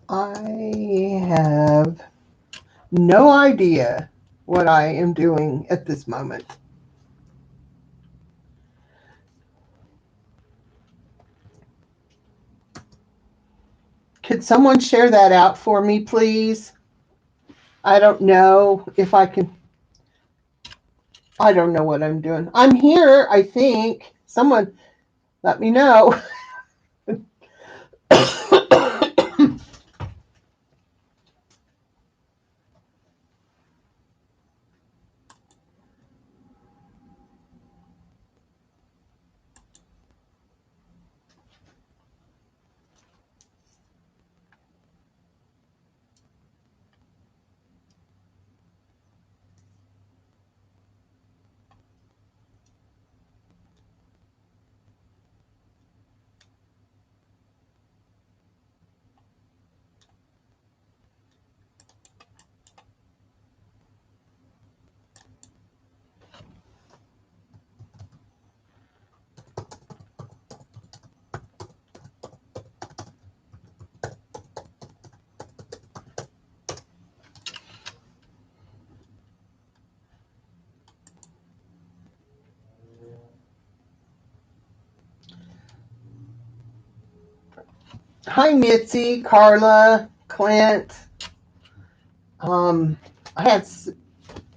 I have no idea what I am doing at this moment. Could someone share that out for me, please? I don't know if I can. I don't know what I'm doing. I'm here, I think. Someone let me know. Hi, Mitzi, Carla, Clint. Um, I had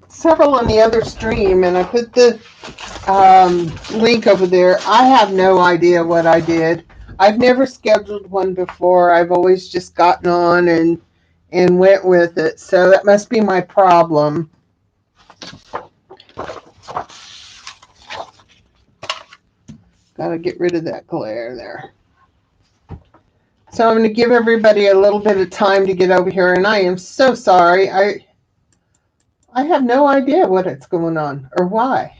several on the other stream, and I put the link over there. I have no idea what I did. I've never scheduled one before. I've always just gotten on and went with it. So that must be my problem. Gotta get rid of that glare there. So I'm going to give everybody a little bit of time to get over here, and I am so sorry. I have no idea what it's going on or why.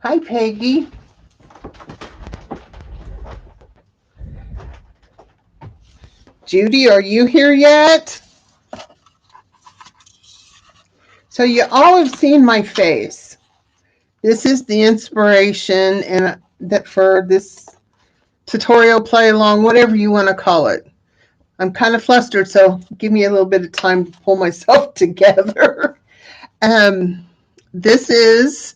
Hi, Peggy. Judy, are you here yet? So you all have seen my face. This is the inspiration and that for this tutorial play along, whatever you want to call it. I'm kind of flustered, so give me a little bit of time to pull myself together. This is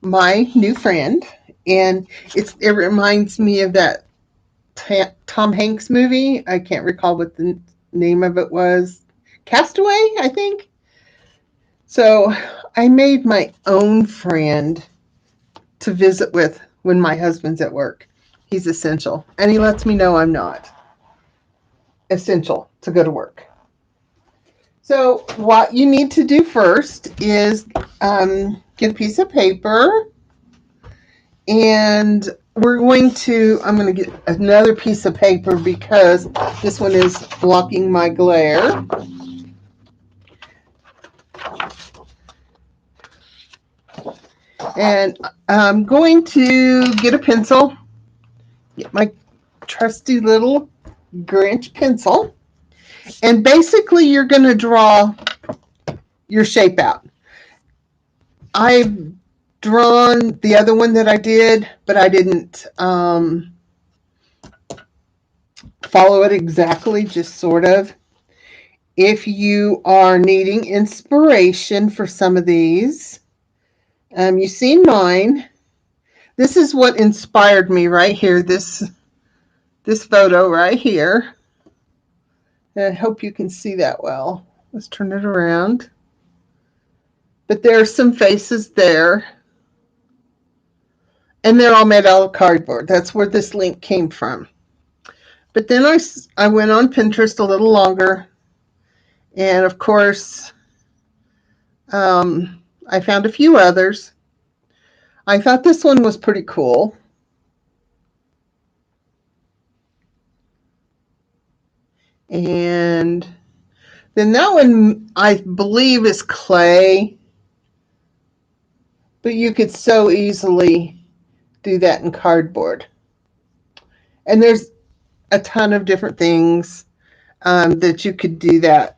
my new friend, and it reminds me of that Tom Hanks movie. I can't recall what the name of it was. Castaway, I think. So I made my own friend to visit with when my husband's at work. He's essential, and he lets me know I'm not essential to go to work. So what you need to do first is get a piece of paper, and I'm going to get another piece of paper because this one is blocking my glare. And I'm going to get a pencil, get my trusty little Grinch pencil, and basically you're going to draw your shape out. I've drawn the other one that I did, but I didn't follow it exactly, just sort of. If you are needing inspiration for some of these, you've seen mine. This is what inspired me right here, this photo right here. And I hope you can see that well. Let's turn it around. But there are some faces there. And they're all made out of cardboard. That's where this link came from. But then I went on Pinterest a little longer. And of course, I found a few others. I thought this one was pretty cool. And then that one, I believe, is clay. But you could so easily do that in cardboard. And there's a ton of different things that you could do that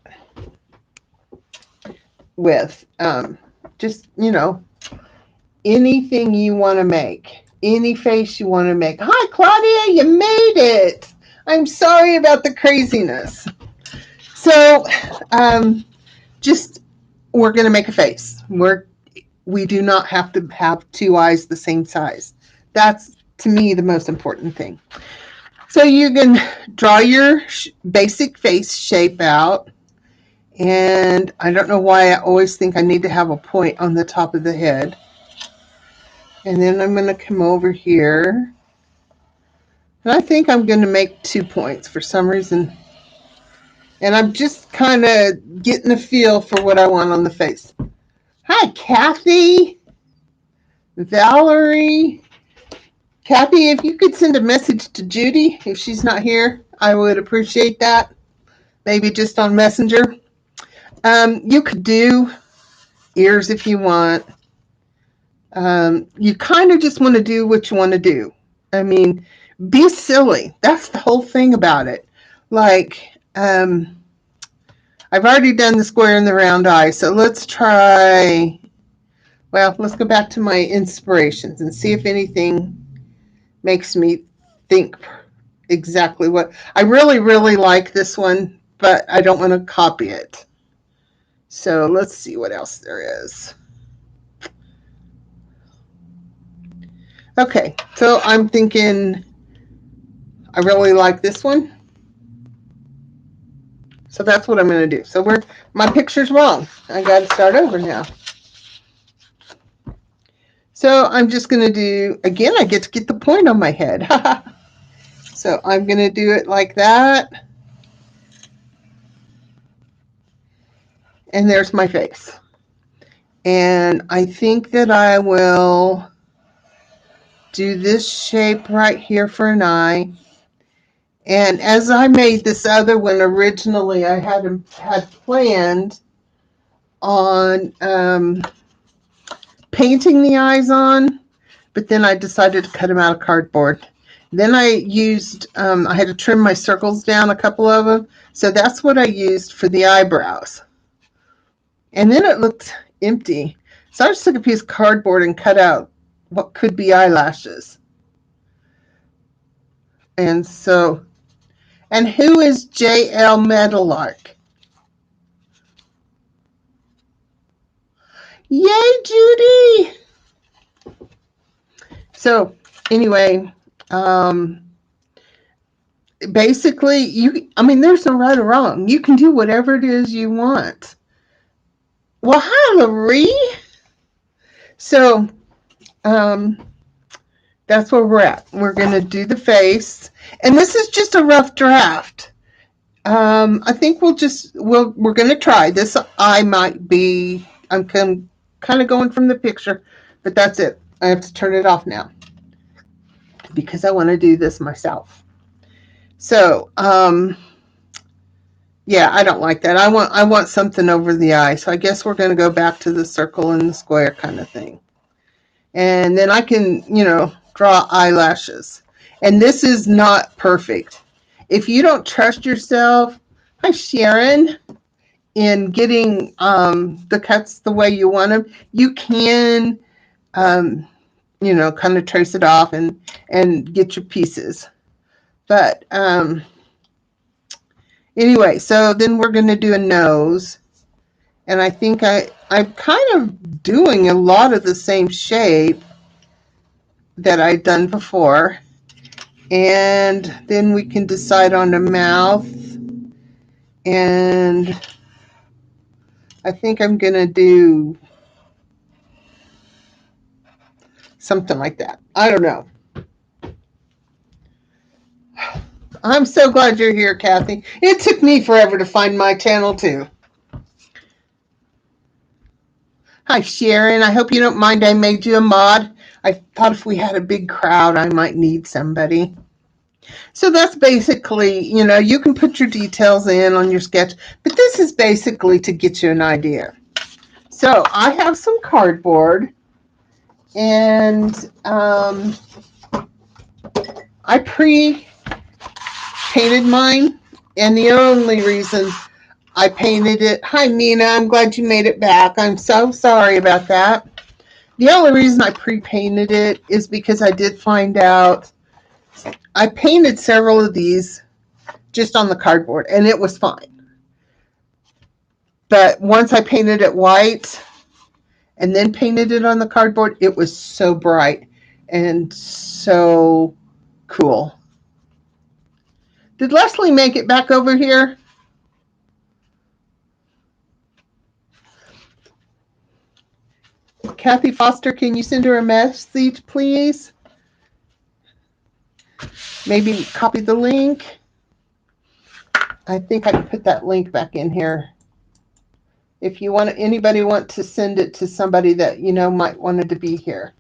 with. Just, anything you want to make, any face you want to make. Hi, Claudia, you made it. I'm sorry about the craziness. So, just we're going to make a face. We do not have to have two eyes the same size. That's, to me, the most important thing. So you can draw your basic face shape out. And I don't know why I always think I need to have a point on the top of the head. And then I'm going to come over here. And I think I'm going to make 2 points for some reason. And I'm just kind of getting a feel for what I want on the face. Hi, Kathy. Valerie. Kathy, if you could send a message to Judy if she's not here, I would appreciate that. Maybe just on Messenger. You could do ears if you want. You kind of just want to do what you want to do. I mean, be silly. That's the whole thing about it. Like, I've already done the square and the round eye, so let's try. Well, let's go back to my inspirations and see if anything makes me think exactly what. I really, really like this one, but I don't want to copy it. So let's see what else there is. Okay, so I'm thinking I really like this one. So that's what I'm going to do. So my picture's wrong. I got to start over now. So I'm just going to do, again, I get to get the point on my head. So I'm going to do it like that. And there's my face. And I think that I will do this shape right here for an eye. And as I made this other one originally, I had planned on painting the eyes on, but then I decided to cut them out of cardboard. Then I used, I had to trim my circles down, a couple of them. So that's what I used for the eyebrows. And then it looked empty. So I just took a piece of cardboard and cut out what could be eyelashes. And so, and who is J.L. Meadowlark? Yay, Judy! So anyway, basically, there's no right or wrong. You can do whatever it is you want. Well, hi, Laree. So, that's where we're at. We're going to do the face. And this is just a rough draft. I think we're going to try this. I'm kind of going from the picture, but that's it. I have to turn it off now because I want to do this myself. So, yeah, I don't like that. I want something over the eye. So I guess we're going to go back to the circle and the square kind of thing. And then I can, draw eyelashes. And this is not perfect. If you don't trust yourself, hi Sharon, in getting the cuts the way you want them, you can, kind of trace it off and get your pieces. But anyway, so then we're going to do a nose. And I think I'm kind of doing a lot of the same shape that I've done before. And then we can decide on the mouth. And I think I'm going to do something like that. I don't know. I'm so glad you're here, Kathy. It took me forever to find my channel, too. Hi, Sharon. I hope you don't mind I made you a mod. I thought if we had a big crowd, I might need somebody. So that's basically, you can put your details in on your sketch, but this is basically to get you an idea. So I have some cardboard, and I pre-painted mine, and the only reason I painted it, hi Nina, I'm glad you made it back. I'm so sorry about that. The only reason I pre-painted it is because I did find out I painted several of these just on the cardboard, and it was fine. But once I painted it white and then painted it on the cardboard, it was so bright and so cool. Did Leslie make it back over here? Kathy Foster, can you send her a message, please? Maybe copy the link. I think I can put that link back in here. If you want, anybody want to send it to somebody that might wanted to be here.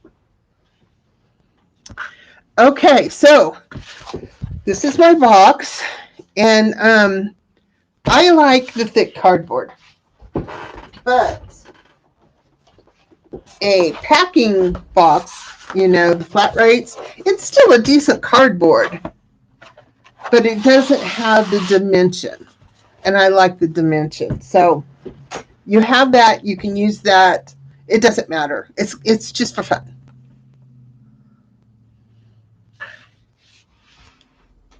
Okay, so this is my box, and I like the thick cardboard, but a packing box, the flat rates, it's still a decent cardboard, but it doesn't have the dimension, and I like the dimension. So you have that, you can use that. It doesn't matter. It's just for fun.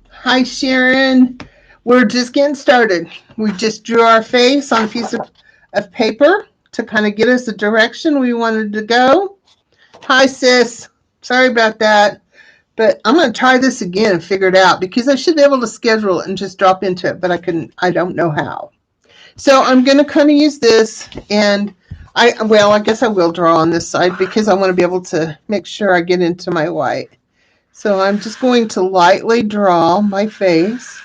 Hi, Sharon. We're just getting started. We just drew our face on a piece of paper to kind of get us the direction we wanted to go. Hi, sis. Sorry about that. But I'm going to try this again and figure it out, because I should be able to schedule it and just drop into it, but I don't know how. So I'm going to kind of use this, and I guess I will draw on this side because I want to be able to make sure I get into my white. So I'm just going to lightly draw my face.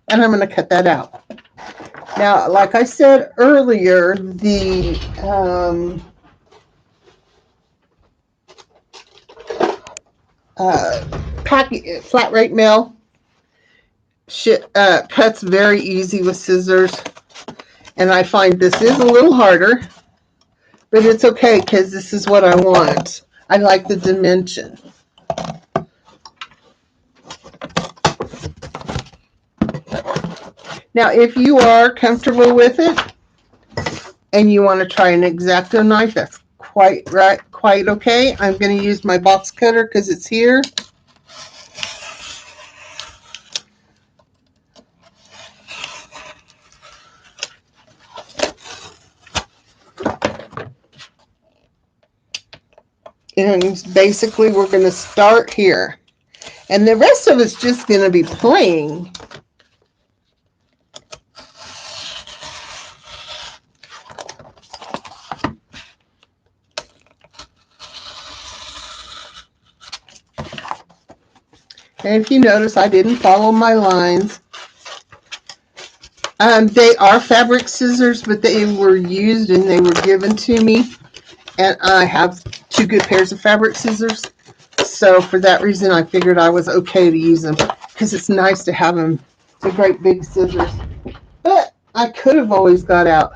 And I'm going to cut that out. Now, like I said earlier, the flat rate mill cuts very easy with scissors. And I find this is a little harder, but it's okay because this is what I want. I like the dimension. Now, if you are comfortable with it and you want to try an X-Acto knife, that's quite okay. I'm going to use my box cutter because it's here. And basically, we're going to start here. And the rest of it's just going to be plain. And if you notice, I didn't follow my lines. They are fabric scissors, but they were used and they were given to me. And I have 2 good pairs of fabric scissors. So for that reason, I figured I was okay to use them, because it's nice to have them, the great big scissors. But I could have always got out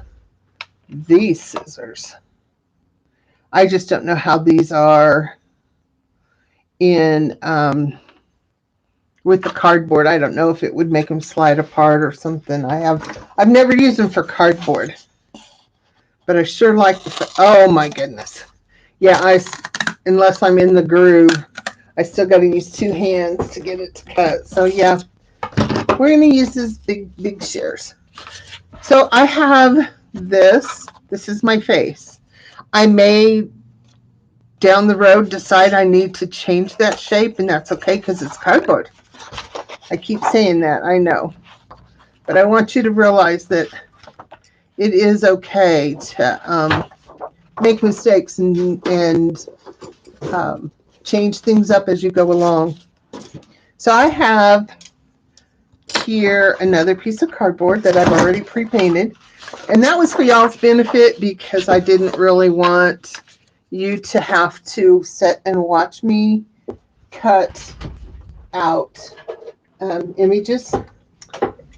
these scissors. I just don't know how these are in with the cardboard. I don't know if it would make them slide apart or something. I've never used them for cardboard, but I sure like oh my goodness. Yeah, unless I'm in the groove, I still got to use 2 hands to get it to cut. So yeah, we're going to use these big shears. So I have this. This is my face. I may down the road decide I need to change that shape, and that's okay because it's cardboard. I keep saying that, I know. But I want you to realize that it is okay to make mistakes and change things up as you go along. So I have here another piece of cardboard that I've already pre-painted. And that was for y'all's benefit because I didn't really want you to have to sit and watch me cut out images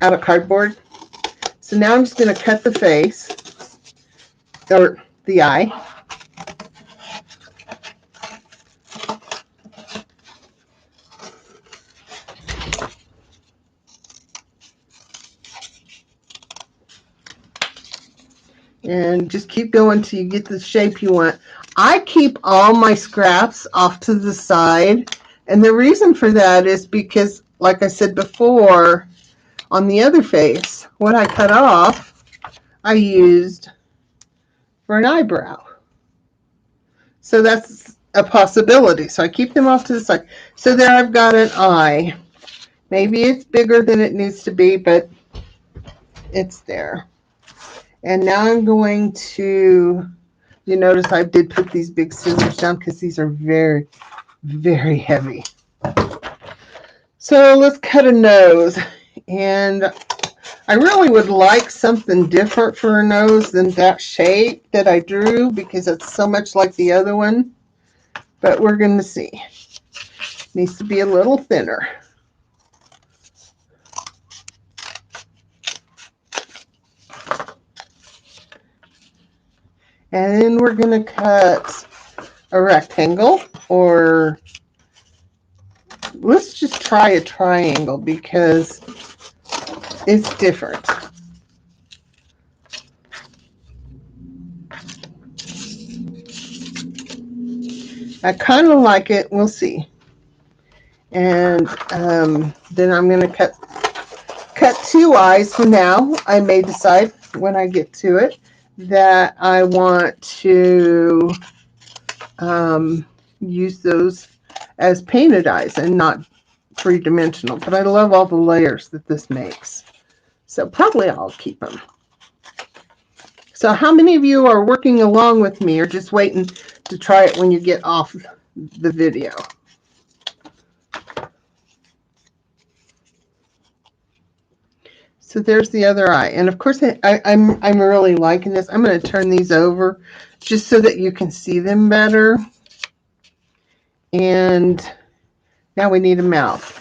out of cardboard. So now I'm just going to cut the face or the eye. And just keep going till you get the shape you want. I keep all my scraps off to the side. And the reason for that is because, like I said before, on the other face, what I cut off, I used for an eyebrow. So that's a possibility. So I keep them off to the side. So there I've got an eye. Maybe it's bigger than it needs to be, but it's there. And now I'm going to, you notice I did put these big scissors down because these are very, very heavy. So let's cut a nose. And I really would like something different for a nose than that shape that I drew because it's so much like the other one. But we're going to see. Needs to be a little thinner. And then we're going to cut a rectangle, or let's just try a triangle because it's different. I kind of like it. We'll see. And then I'm going to cut two eyes for now. I may decide when I get to it that I want to use those as painted eyes and not three-dimensional. But I love all the layers that this makes. So probably I'll keep them. So how many of you are working along with me or just waiting to try it when you get off the video? So there's the other eye. And of course, I'm really liking this. I'm going to turn these over just so that you can see them better. And now we need a mouth.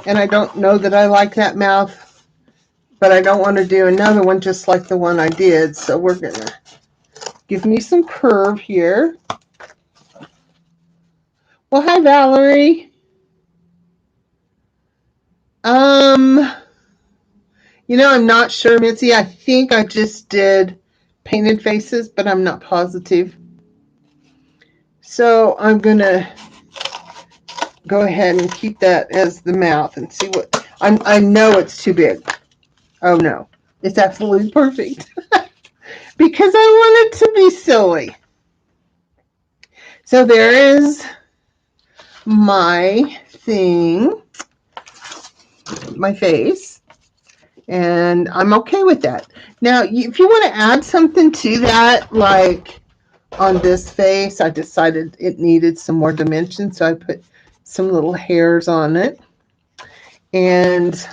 And I don't know that I like that mouth, but I don't want to do another one just like the one I did. So we're going to give me some curve here. Well, hi, Valerie. You know, I'm not sure, Mitzi. I think I just did painted faces, but I'm not positive. So I'm going to go ahead and keep that as the mouth and see what... I know it's too big. Oh, no. It's absolutely perfect. Because I want it to be silly. So there is my thing, my face. And I'm okay with that. Now, if you want to add something to that, like on this face, I decided it needed some more dimension, so I put some little hairs on it. And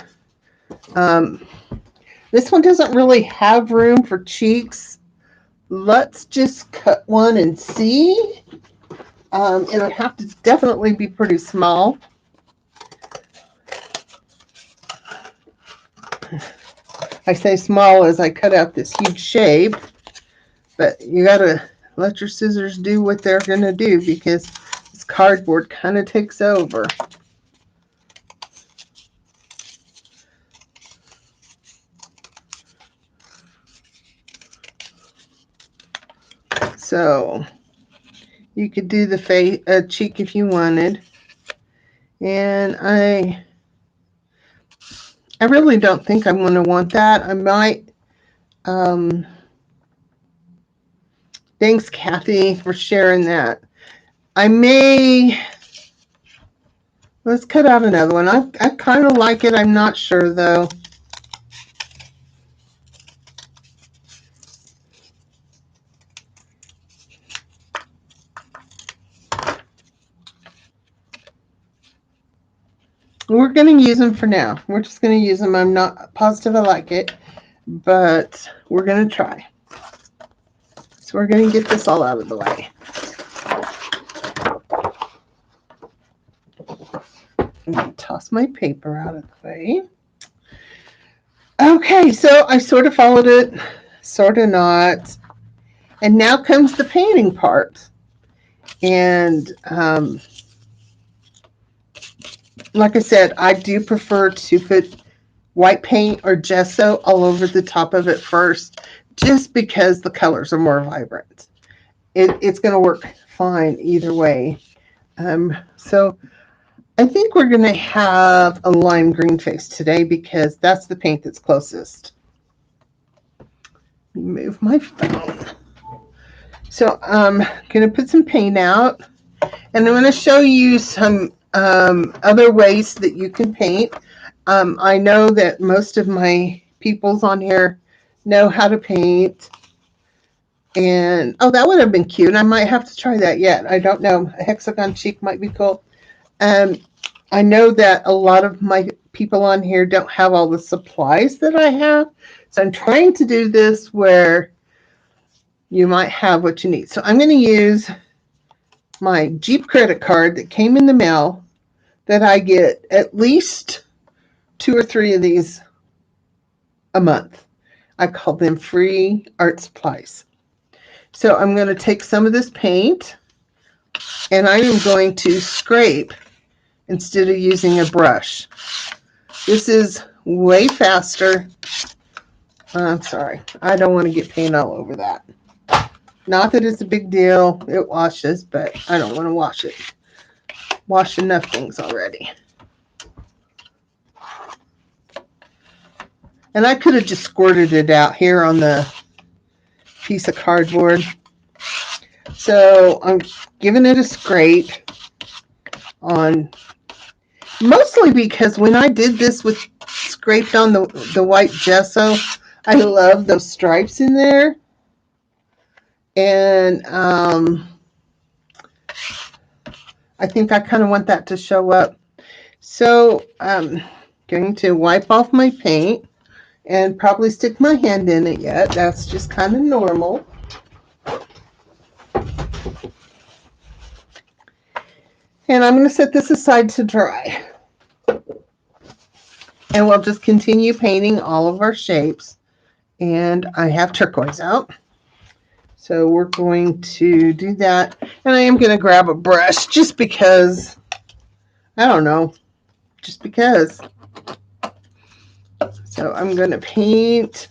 this one doesn't really have room for cheeks. Let's just cut one and see. It'll have to definitely be pretty small. I say small as I cut out this huge shape, but you gotta let your scissors do what they're gonna do because this cardboard kind of takes over. So you could do the face, cheek if you wanted, and I really don't think I'm going to want that. I might. Thanks, Kathy, for sharing that. I may. Let's cut out another one. I kind of like it. I'm not sure though. We're going to use them for now. We're just going to use them. I'm not positive I like it. but we're going to try. So we're going to get this all out of the way. I'm going to toss my paper out of the way. Okay, so I sort of followed it, sort of not. And now comes the painting part. And like I said, I do prefer to put white paint or gesso all over the top of it first, just because the colors are more vibrant. It's going to work fine either way. So I think we're going to have a lime green face today because that's the paint that's closest. Let me move my phone. So I'm going to put some paint out, and I'm going to show you some other ways that you can paint. I know that most of my peoples on here know how to paint. And, oh, that would have been cute. I might have to try that yet. I don't know. A hexagon cheek might be cool. I know that a lot of my people on here don't have all the supplies that I have. So I'm trying to do this where you might have what you need. So I'm going to use my Jeep credit card that came in the mail that I get at least 2 or 3 of these a month. I call them free art supplies. So I'm going to take some of this paint and I am going to scrape instead of using a brush. This is way faster. I'm sorry. I don't want to get paint all over that. Not that it's a big deal. It washes, but I don't want to wash it. Washed enough things already. And I could have just squirted it out here on the piece of cardboard. So I'm giving it a scrape on, mostly because when I did this with scraped on the white gesso, I love those stripes in there. And I think I kind of want that to show up. So I'm going to wipe off my paint and probably stick my hand in it yet. That's just kind of normal. And I'm going to set this aside to dry. And we'll just continue painting all of our shapes. And I have turquoise out. So we're going to do that. And I am going to grab a brush just because, I don't know, just because. So I'm going to paint.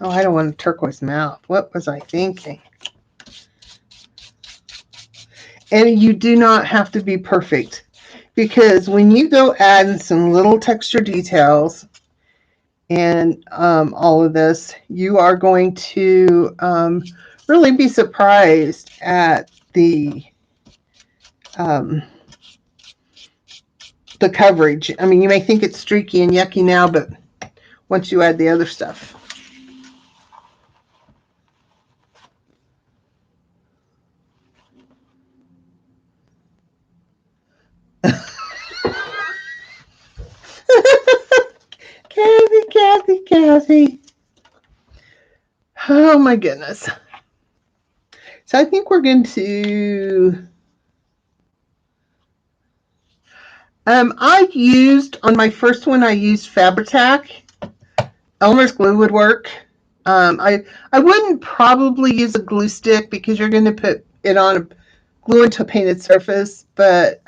Oh, I don't want a turquoise mouth. What was I thinking? And you do not have to be perfect, because when you go add some little texture details and all of this, you are going to really be surprised at the coverage. I mean, you may think it's streaky and yucky now, but once you add the other stuff. Kathy. Oh my goodness. So I think we're going to, I used, on my first one, I used Fabri-Tac. Elmer's glue would work. I wouldn't probably use a glue stick because you're going to put it on glue into a painted surface, but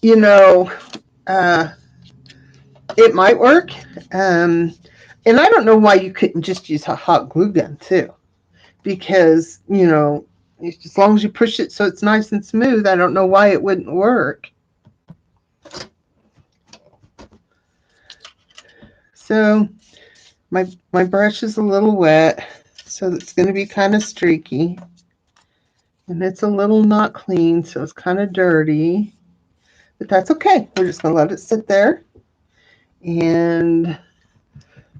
you know, it might work. And I don't know why you couldn't just use a hot glue gun too, because, you know, as long as you push it so it's nice and smooth, I don't know why it wouldn't work. So my brush is a little wet, so it's going to be kind of streaky. And it's a little not clean, so it's kind of dirty. But that's okay. We're just going to let it sit there. And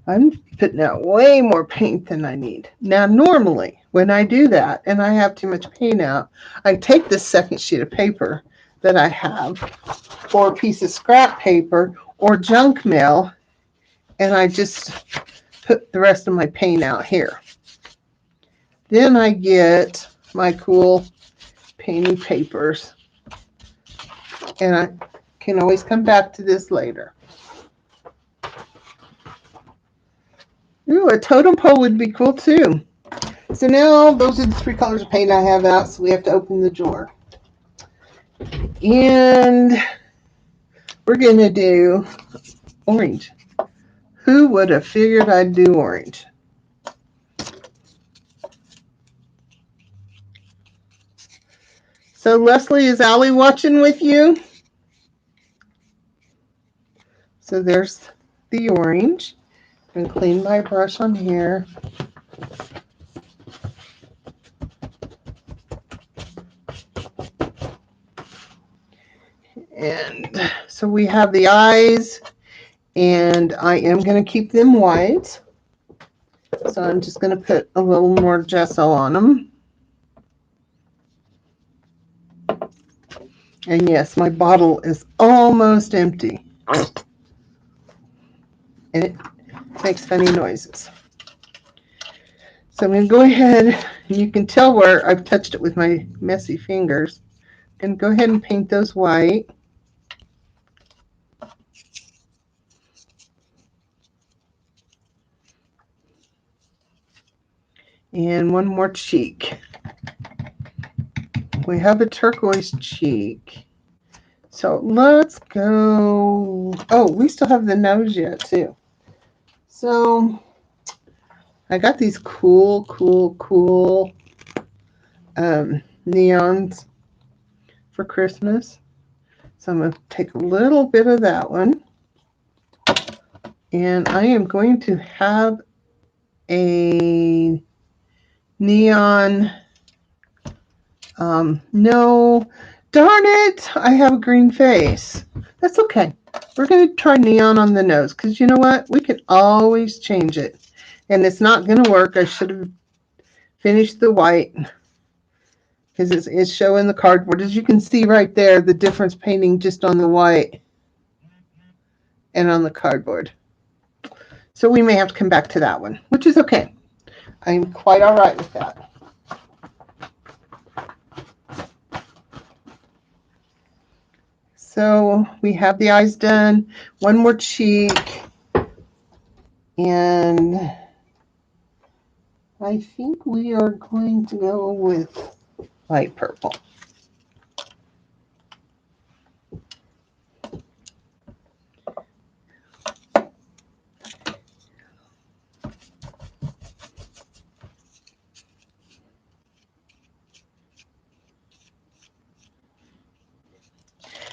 I'm putting out way more paint than I need. Now, normally, when I do that and I have too much paint out, I take this second sheet of paper that I have, or a piece of scrap paper, or junk mail, and I just put the rest of my paint out here. Then I get my cool painting papers, and I can always come back to this later. Ooh, a totem pole would be cool too. So now those are the 3 colors of paint I have out, so we have to open the drawer. And we're going to do orange. Who would have figured I'd do orange? So Leslie, is Allie watching with you? So there's the orange. I'm going to clean my brush on here. And so we have the eyes, and I am going to keep them white. So I'm just going to put a little more gesso on them. And yes, my bottle is almost empty. And it makes funny noises. So I'm going to go ahead, and you can tell where I've touched it with my messy fingers. And go ahead and paint those white. And one more cheek. We have a turquoise cheek. So let's go. Oh, we still have the nose yet too. So I got these cool neons for Christmas. So I'm going to take a little bit of that one. And I am going to have a neon. No, darn it, I have a green face. That's okay. We're going to try neon on the nose because you know what? We can always change it. And it's not going to work. I should have finished the white because it's showing the cardboard. As you can see right there, the difference painting just on the white and on the cardboard. So we may have to come back to that one, which is okay. I'm quite all right with that. So we have the eyes done. One more cheek. And I think we are going to go with light purple.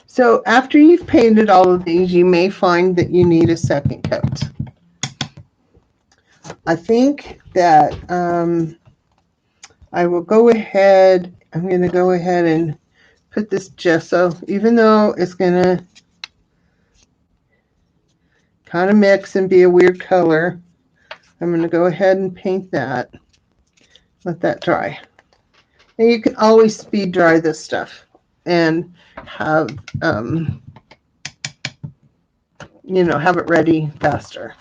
So after you've painted all of these, you may find that you need a second coat. I think that I will go ahead, I'm going to go ahead and put this gesso, even though it's going to kind of mix and be a weird color. I'm going to go ahead and paint that. Let that dry. And you can always speed dry this stuff and have, have it ready faster.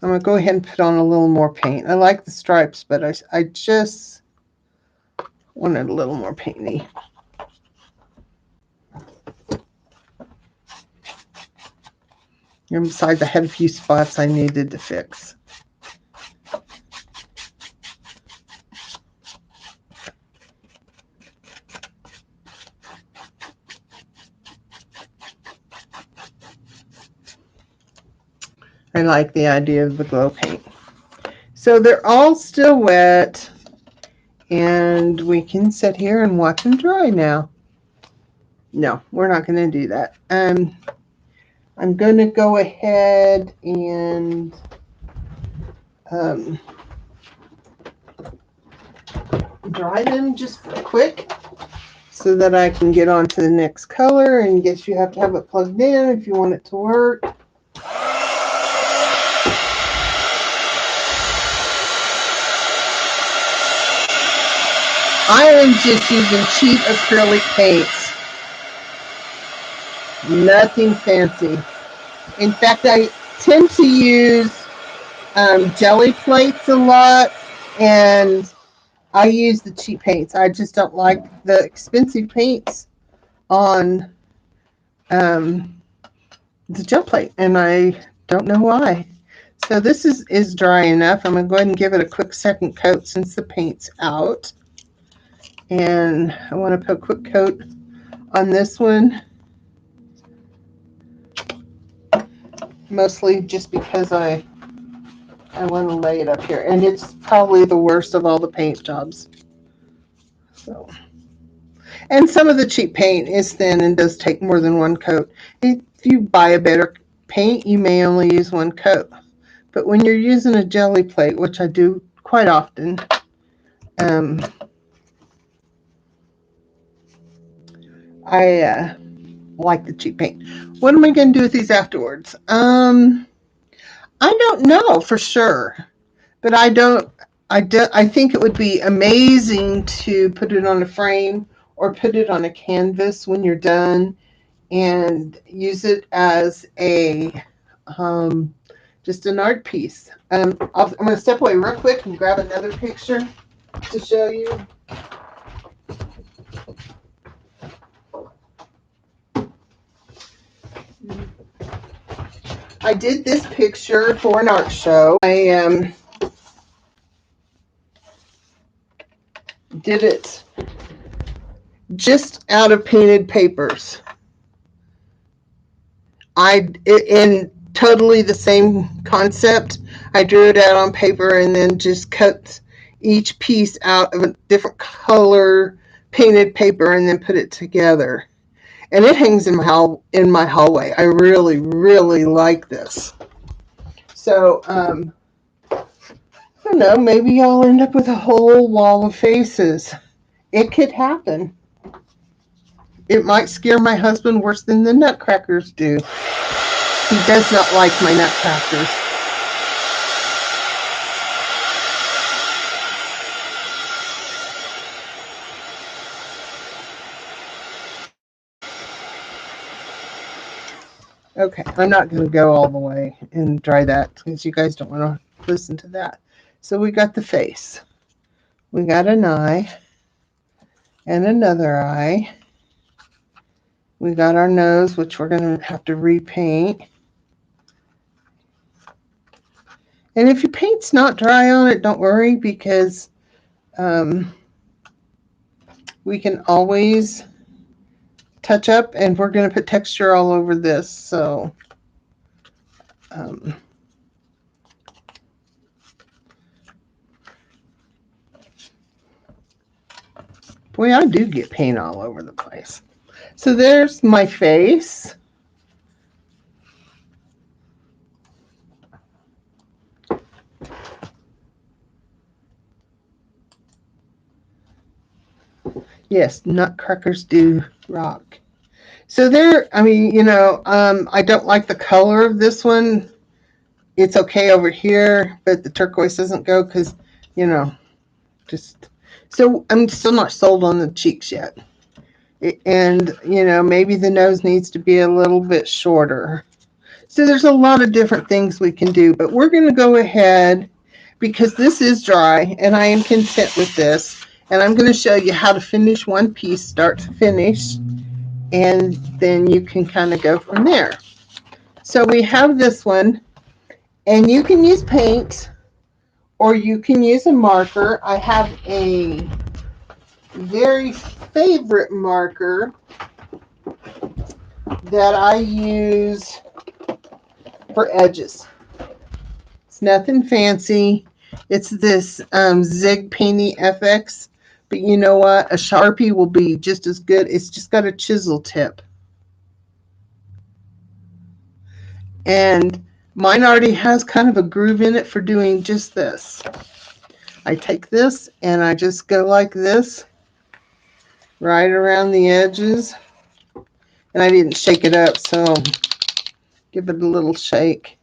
I'm going to go ahead and put on a little more paint. I like the stripes, but I just wanted a little more painty. And besides, I had a few spots I needed to fix. I like the idea of the glow paint. So they're all still wet, and we can sit here and watch them dry now. No, we're not going to do that. I'm going to go ahead and dry them just quick so that I can get on to the next color. And guess you have to have it plugged in if you want it to work. I am just using cheap acrylic paints. Nothing fancy. In fact, I tend to use jelly plates a lot, and I use the cheap paints. I just don't like the expensive paints on um, the gel plate, and I don't know why. So this is dry enough. I'm going to go ahead and give it a quick second coat since the paint's out. And I want to put a quick coat on this one, mostly just because I want to lay it up here. And it's probably the worst of all the paint jobs. So, and some of the cheap paint is thin and does take more than one coat. If you buy a better paint, you may only use one coat. But when you're using a jelly plate, which I do quite often, um, I like the cheap paint. What am I going to do with these afterwards? I don't know for sure, but I don't. I think it would be amazing to put it on a frame or put it on a canvas when you're done and use it as a um, just an art piece. I'm going to step away real quick and grab another picture to show you. I did this picture for an art show. I did it just out of painted papers. In totally the same concept. I drew it out on paper and then just cut each piece out of a different color painted paper and then put it together. And it hangs in my hallway. I really, really like this. So I don't know. Maybe I'll end up with a whole wall of faces. It could happen. It might scare my husband worse than the nutcrackers do. He does not like my nutcrackers. Okay, I'm not going to go all the way and dry that because you guys don't want to listen to that. So we got the face. We got an eye and another eye. We got our nose, which we're going to have to repaint. And if your paint's not dry on it, don't worry because um, we can always touch up, and we're going to put texture all over this. So um, boy, I do get paint all over the place. So there's my face. Yes, nutcrackers do rock. So there, I mean, I don't like the color of this one. It's okay over here, but the turquoise doesn't go because, you know, just so I'm still not sold on the cheeks yet. And, maybe the nose needs to be a little bit shorter. So there's a lot of different things we can do, but we're going to go ahead because this is dry and I am content with this. And I'm going to show you how to finish one piece, start to finish, and then you can kind of go from there. So we have this one, and you can use paint or you can use a marker. I have a very favorite marker that I use for edges. It's nothing fancy. It's this Zig Painty FX, but you know what? A Sharpie will be just as good. It's just got a chisel tip. And mine already has kind of a groove in it for doing just this. I take this and I just go like this, right around the edges. And I didn't shake it up, so give it a little shake.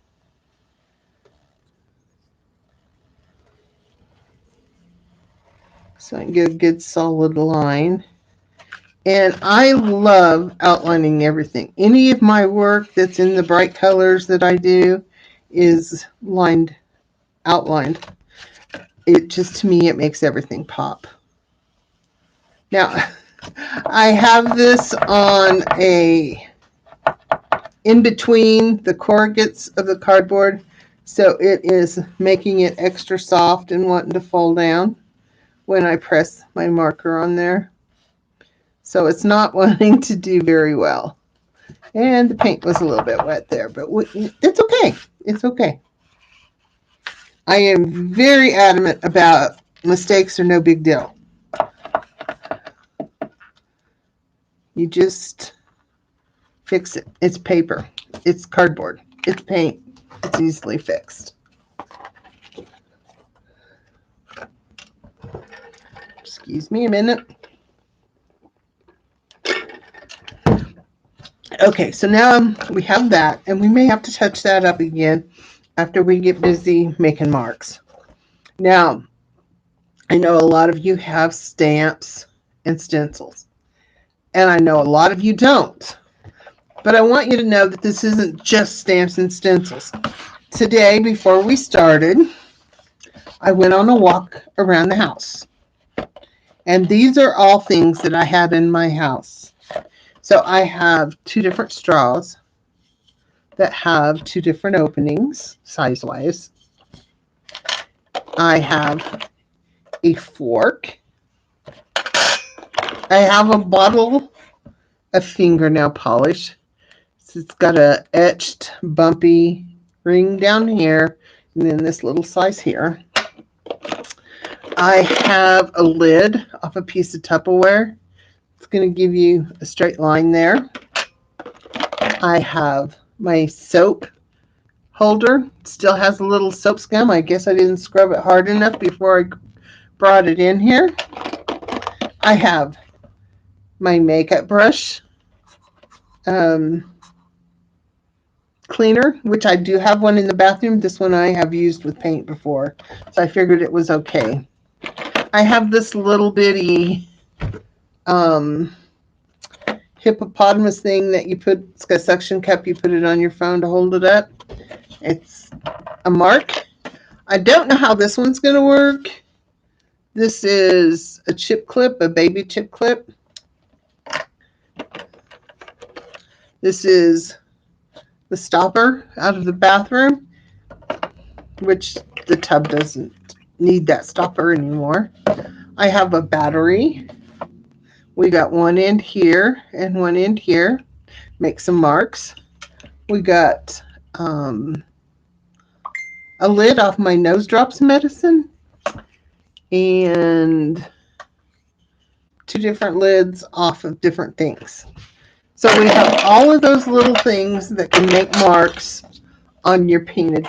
So I can get a good solid line. And I love outlining everything. Any of my work that's in the bright colors that I do is outlined. It just, to me, it makes everything pop. Now, I have this on in between the corrugates of the cardboard, so it is making it extra soft and wanting to fall down when I press my marker on there. So it's not wanting to do very well. And the paint was a little bit wet there, but it's okay. It's okay. I am very adamant about mistakes are no big deal. You just fix it. It's paper. It's cardboard. It's paint. It's easily fixed. Excuse me a minute. Okay, so now we have that, and we may have to touch that up again after we get busy making marks. Now, I know a lot of you have stamps and stencils, and I know a lot of you don't. But I want you to know that this isn't just stamps and stencils. Today, before we started, I went on a walk around the house. And these are all things that I have in my house. So I have 2 different straws that have 2 different openings, size-wise. I have a fork. I have a bottle of fingernail polish. So it's got a etched, bumpy ring down here, and then this little size here. I have a lid off a piece of Tupperware. It's going to give you a straight line there. I have my soap holder. It still has a little soap scum. I guess I didn't scrub it hard enough before I brought it in here. I have my makeup brush cleaner, which I do have one in the bathroom. This one I have used with paint before, so I figured it was okay. I have this little bitty hippopotamus thing that you put, it's got a suction cup, you put it on your phone to hold it up. It's a mark. I don't know how this one's going to work. This is a chip clip, a baby chip clip. This is the stopper out of the bathroom, which the tub doesn't need that stopper anymore. I have a battery. We got one end here and one end here. Make some marks. We got a lid off my nose drops medicine and 2 different lids off of different things. So we have all of those little things that can make marks on your painted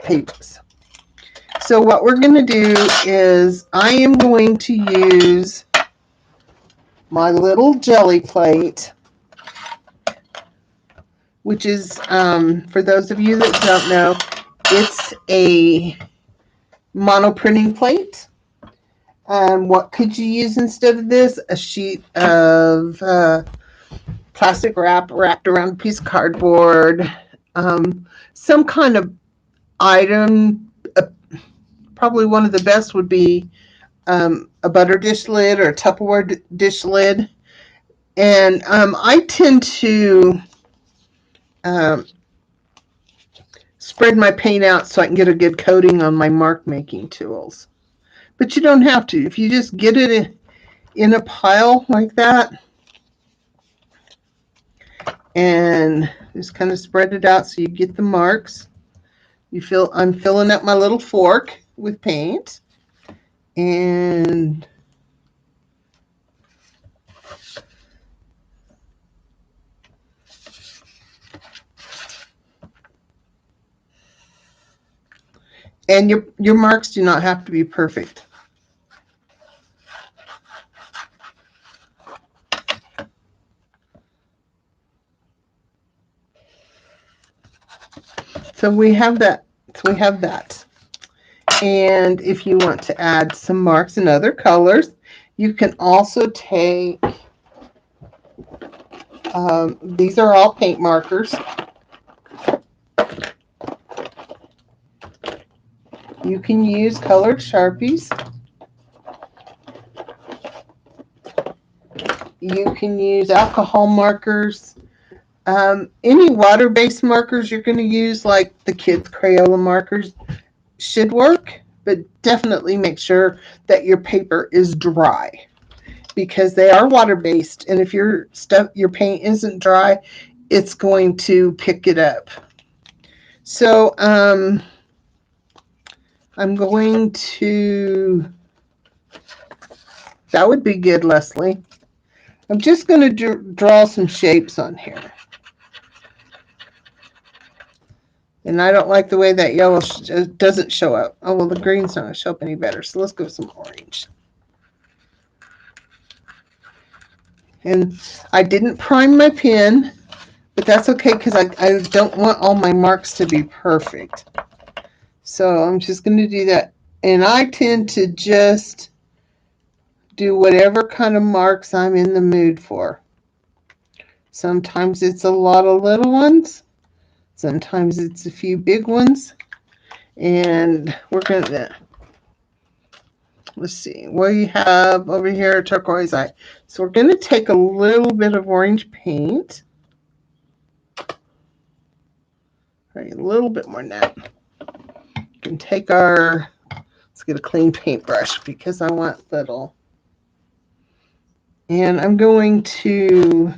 pages. So what we're going to do is I am going to use my little jelly plate, which is, for those of you that don't know, it's a monoprinting plate. What could you use instead of this? A sheet of plastic wrap wrapped around a piece of cardboard, some kind of item. Probably one of the best would be a butter dish lid or a Tupperware dish lid. And I tend to spread my paint out so I can get a good coating on my mark making tools. But you don't have to. If you just get it in a pile like that and just kind of spread it out so you get the marks. I'm filling up my little fork with paint, and your marks do not have to be perfect. So we have that. And if you want to add some marks in other colors, you can also take These are all paint markers. You can use colored Sharpies. You can use alcohol markers. Any water-based markers you're going to use, like the kids' Crayola markers, should work, but definitely make sure that your paper is dry because they are water-based, and if your paint isn't dry, it's going to pick it up. So I'm going to, that would be good, Leslie. I'm just going to draw some shapes on here. And I don't like the way that yellow doesn't show up. Oh, well, the green's not going to show up any better. So let's go with some orange. And I didn't prime my pen, but that's okay because I don't want all my marks to be perfect. So I'm just going to do that. And I tend to just do whatever kind of marks I'm in the mood for. Sometimes it's a lot of little ones. Sometimes it's a few big ones. And we're going to, let's see, we have over here turquoise eye. So we're going to take a little bit of orange paint. Right, a little bit more than that. We can take our, let's get a clean paintbrush because I want little. And I'm going to,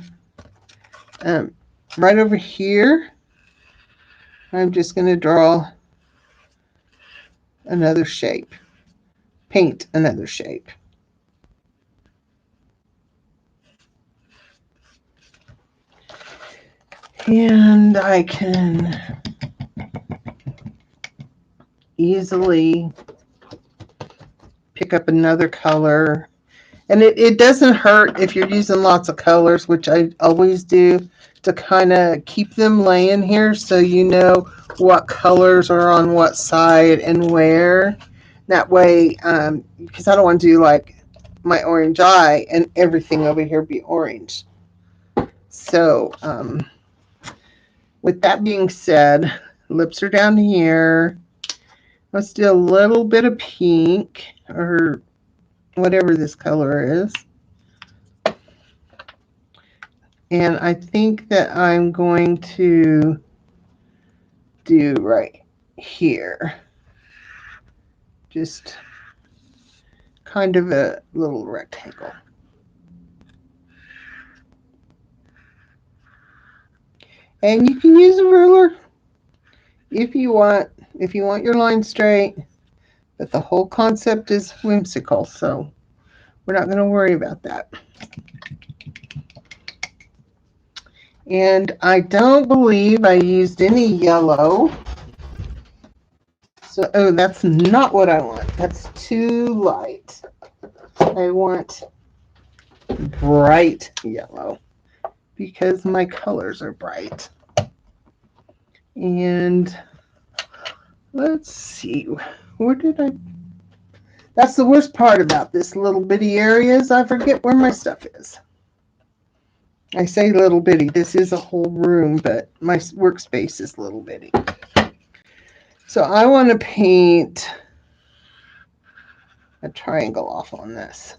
right over here, I'm just going to draw another shape. Paint another shape. And I can easily pick up another color. And it doesn't hurt if you're using lots of colors, which I always do, to kind of keep them laying here so you know what colors are on what side and where. That way, because I don't want to do like my orange eye and everything over here be orange. So, with that being said, lips are down here. Let's do a little bit of pink or whatever this color is. And I think that I'm going to do right here. Just kind of a little rectangle. And you can use a ruler if you want your line straight, but the whole concept is whimsical, so we're not going to worry about that. And I don't believe I used any yellow. So, oh, that's not what I want. That's too light. I want bright yellow because my colors are bright. And let's see, where did I? That's the worst part about this little bitty area is I forget where my stuff is. I say little bitty. This is a whole room, but my workspace is little bitty. So I want to paint a triangle off on this.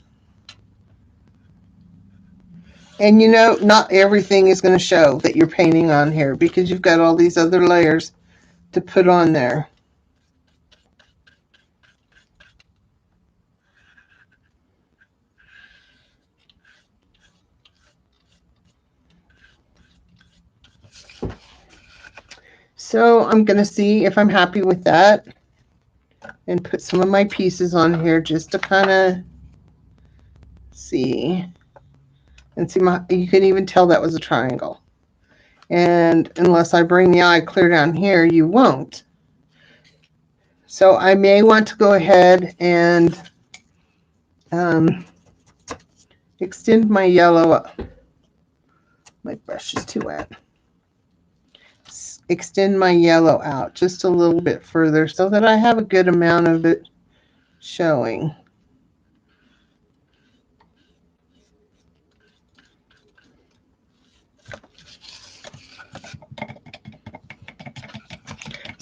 And you know, not everything is going to show that you're painting on here because you've got all these other layers to put on there. So I'm going to see if I'm happy with that and put some of my pieces on here just to kind of see. And see, you can even tell that was a triangle. And unless I bring the eye clear down here, you won't. So I may want to go ahead and extend my yellow up. My brush is too wet. Extend my yellow out just a little bit further so that I have a good amount of it showing.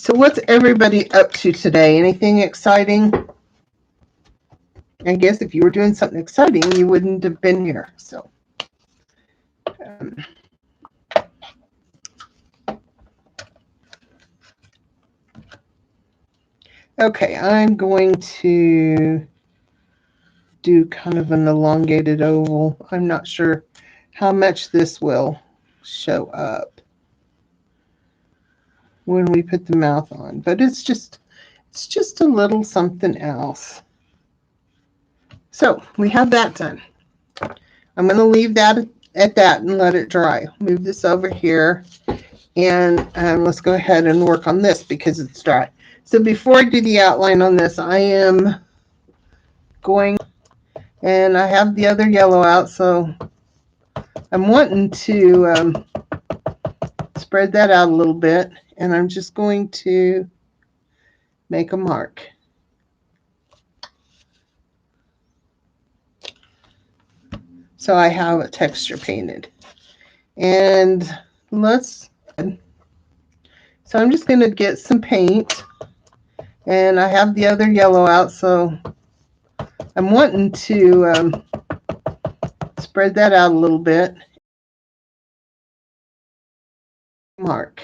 So what's everybody up to today? Anything exciting? I guess if you were doing something exciting, you wouldn't have been here. So, okay, I'm going to do kind of an elongated oval. I'm not sure how much this will show up when we put the mouth on, but it's just a little something else. So we have that done. I'm going to leave that at that and let it dry. Move this over here, and let's go ahead and work on this because it's dry. So before I do the outline on this, I am going, and I have the other yellow out, so I'm wanting to spread that out a little bit, and I'm just going to make a mark. So I have a texture painted. And so I'm just going to get some paint, and I have the other yellow out, so I'm wanting to spread that out a little bit. Mark.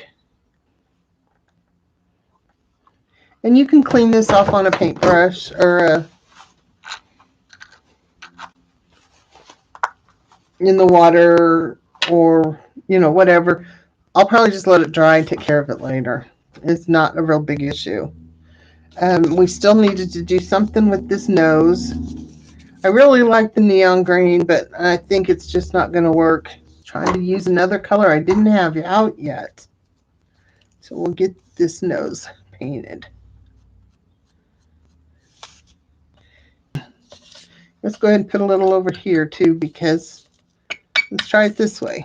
And you can clean this off on a paintbrush or in the water, or whatever. I'll probably just let it dry and take care of it later. It's not a real big issue. We still needed to do something with this nose. I really like the neon green, but I think it's just not going to work. Trying to use another color I didn't have out yet. So we'll get this nose painted. Let's go ahead and put a little over here too, because let's try it this way.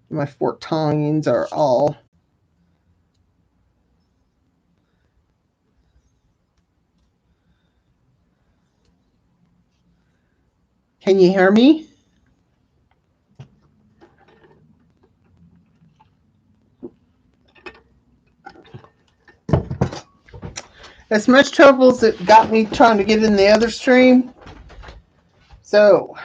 My fork tines are all. Can you hear me? As much trouble as it got me trying to get in the other stream. So